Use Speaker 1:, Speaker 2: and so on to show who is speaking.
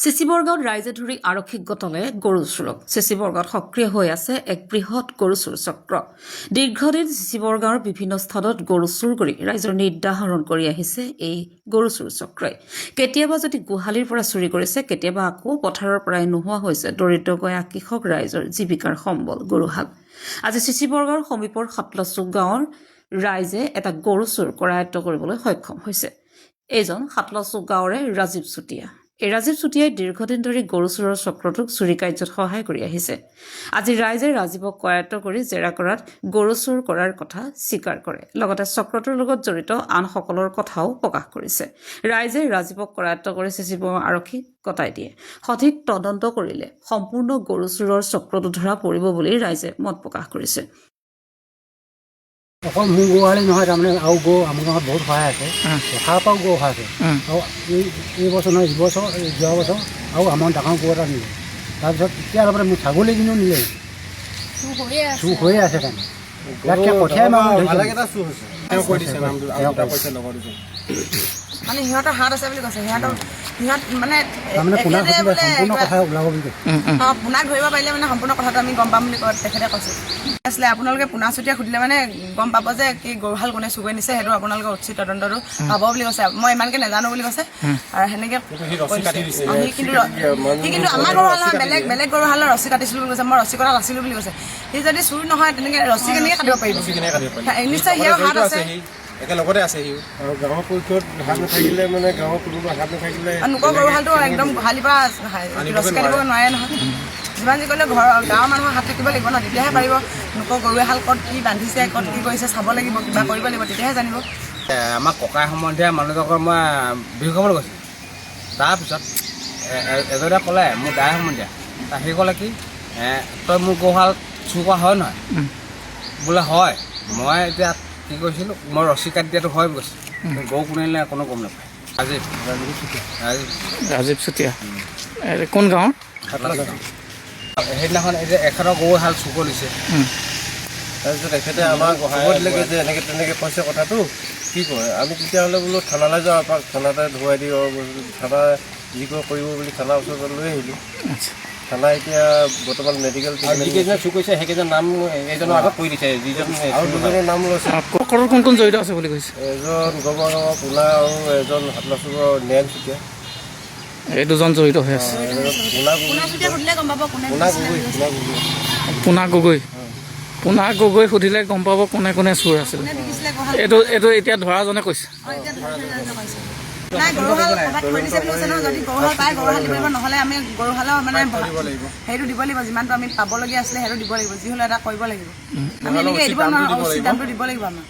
Speaker 1: চিচিবৰগাঁৱত ৰাইজে ধৰি আৰক্ষীক গতলে গৰু চোৰক। চিচিবৰগাঁৱত সক্ৰিয় হৈ আছে এক বৃহৎ গৰু চোৰ চক্ৰ। দীৰ্ঘদিন চিচিবৰগাঁৱৰ বিভিন্ন স্থানত গৰু চোৰ কৰি ৰাইজৰ নিৰ্দাহৰণ কৰি আহিছে এই গৰু চোৰ চক্ৰই। কেতিয়াবা যদি গোহালিৰ পৰা চুৰি কৰিছে, কেতিয়াবা আকৌ পথাৰৰ পৰাই নোহোৱা হৈছে দৰিদ্ৰ গঞা কৃষক ৰাইজৰ জীৱিকাৰ সম্বল গৰুহাল। আজি চিচিবৰগাঁৱৰ সমীপৰ সাতলাচুক গাঁৱৰ ৰাইজে এটা গৰু চোৰ কৰায়ত্ব কৰিবলৈ সক্ষম হৈছে। এইজন সাতলাচুক গাঁৱৰে ৰাজীৱ চুতীয়া। এই ৰাজীৱ চুতীয়াই দীৰ্ঘদিন ধৰি গৰু চোৰৰ চক্ৰটোক চুৰি কাৰ্যত সহায় কৰি আহিছে। আজি ৰাইজে ৰাজীৱক কৰায়ত্ব কৰি জেৰা কৰাত গৰু চোৰ কৰাৰ কথা স্বীকাৰ কৰে, লগতে চক্ৰটোৰ লগত জড়িত আনসকলৰ কথাও প্ৰকাশ কৰিছে। ৰাইজে ৰাজীৱক কৰায়ত্ব কৰি চিচিবৰগাঁও আৰক্ষীক গতাই দিয়ে। সঠিক তদন্ত কৰিলে সম্পূৰ্ণ গৰু চোৰৰ চক্ৰটো ধৰা পৰিব বুলি ৰাইজে মত প্ৰকাশ কৰিছে।
Speaker 2: অকল মোৰ গোহালি নহয়, তাৰমানে আৰু গৰু আমাৰ গাঁৱত বহুত সহায় আছে, পথাৰৰ পৰাও গৰু সহায় আছে। আৰু এই বছৰ নহয়, ইবছৰ যোৱা বছৰ আৰু আমাৰ ডাঙৰ গৰু এটা নিলে। তাৰপিছত এতিয়া অলপতে মোৰ ছাগলী কিন্তু নিলে, চুৰ হৈয়ে আছে তাৰমানে। ইয়াতকৈ কঠিয়াই
Speaker 3: মানে সিহঁতৰ হাত আছে বুলি কৈছে। সিহঁত মানে
Speaker 2: সম্পূৰ্ণ কথা ওলাব বুলি কৈছে।
Speaker 3: পোনাক ধৰিব পাৰিলে মানে সম্পূৰ্ণ কথাটো আমি গম পাম বুলি তেখেতে কৈছে। আছিলে আপোনালোকে পোনা চুতীয়া সুধিলে মানে গম পাব যে কি গৰুহাল কোনে চুৰ কৰি নিছে, সেইটো আপোনালোকে উচিত তদন্তটো পাব বুলি কৈছে। মই ইমানকে নাজানো বুলি কৈছে। আৰু সেনেকে সি কিন্তু আমাৰ গৰুহাল নহয়, বেলেগ গৰুহালৰ ৰছী কাটিছিলো বুলি কৈছে। মই ৰছী কটা নাছিলো বুলি কৈছে। সি যদি চুৰ নহয় তেনেকে ৰছী কেনেকে কাটিব পাৰিব? নিশ্চয় সিও হাত আছে,
Speaker 4: একেলগতে আছে সি। আৰু গাঁৱৰ পৰিষদ হাত নাথাকিলে মানে গাঁৱৰ কোনোবা হাত নাথাকিলে
Speaker 3: লোকৰ গৰুহালটো একদম গোহালিৰ পৰা ৰছী কাটিব নোৱাৰে নহয়। যিমান যি কৰিলে গাঁৱৰ মানুহৰ হাত থাকিব লাগিব ন, তেতিয়াহে পাৰিব। লোকৰ গৰু এহাল ক'ত কি বান্ধিছে, ক'ত কি কৰিছে চাব লাগিব, কিবা কৰিব লাগিব, তেতিয়াহে জানিব।
Speaker 5: আমাৰ ককাই সম্বন্ধীয় মানুহজনৰ মই বিহু খাবলৈ গৈছিলোঁ। তাৰপিছত এজনে ক'লে মোৰ দাই সম্বন্ধীয়া, সি ক'লে কি তই মোৰ গৰুহাল চুৰ কৰা হয় নহয়? বোলে হয়। মই এতিয়া কি কৈছিলোঁ, মই ৰছী কাটি দিয়াটো হয় বুলি কৈছোঁ। গৰু কোনে নিলে কোনো গম নাপায়।
Speaker 6: ৰাজীৱ চুতীয়া কোন গাঁৱৰ?
Speaker 5: সেইদিনাখন এতিয়া এখেতৰ গৰুহাল চুৰ কৰিছে।
Speaker 4: তাৰপিছত এখেতে আমাক খবৰ দিলেগৈ যে এনেকৈ তেনেকৈ কৈছে কথাটো, কি কয় আমি তেতিয়াহ'লে বোলো থানালৈ যাওঁ, এপাক থানাতে ধুৱাই দিওঁ। থানা যি কৰিব বুলি থানাৰ ওচৰত লৈ আহিলোঁ। থানা এতিয়া বৰ্তমান মেডিকেল
Speaker 5: যিকেইজনে চুৰ কৰিছে সেইকেইজনৰ নাম এইজনৰ আগত কৰি দিছে। যিজন
Speaker 4: আৰু দুজনৰ নাম লৈছে।
Speaker 6: কোন কোন জড়িত আছে বুলি কৈছে?
Speaker 4: এজন গড়গাঁৱৰ পোনা আৰু এজন সাতলাচুকৰ ন্যায় চুতীয়া।
Speaker 6: এই দুজন জড়িত হৈ আছে। পোনা গগৈ সুধিলে গম পাব কোনে কোনে চোৰ আছিল। এইটো এতিয়া ধৰাজনে কৈছে।
Speaker 3: নাই গৰুহাল ক'ৰবাত থৈ দিছে বুলি কৈছে নহয়। যদি গৰুহাল পায় গৰুহাল দিব লাগিব, নহ'লে আমি গৰুহালৰ মানে সেইটো দিব লাগিব। যিমানটো আমি পাবলগীয়া আছিলে সেইটো দিব লাগিব। যি হ'লেও এটা কৰিব লাগিব। আমি এনেকৈ এৰিব নোৱাৰোঁ, উচিত দামটো দিব লাগিব আমাক।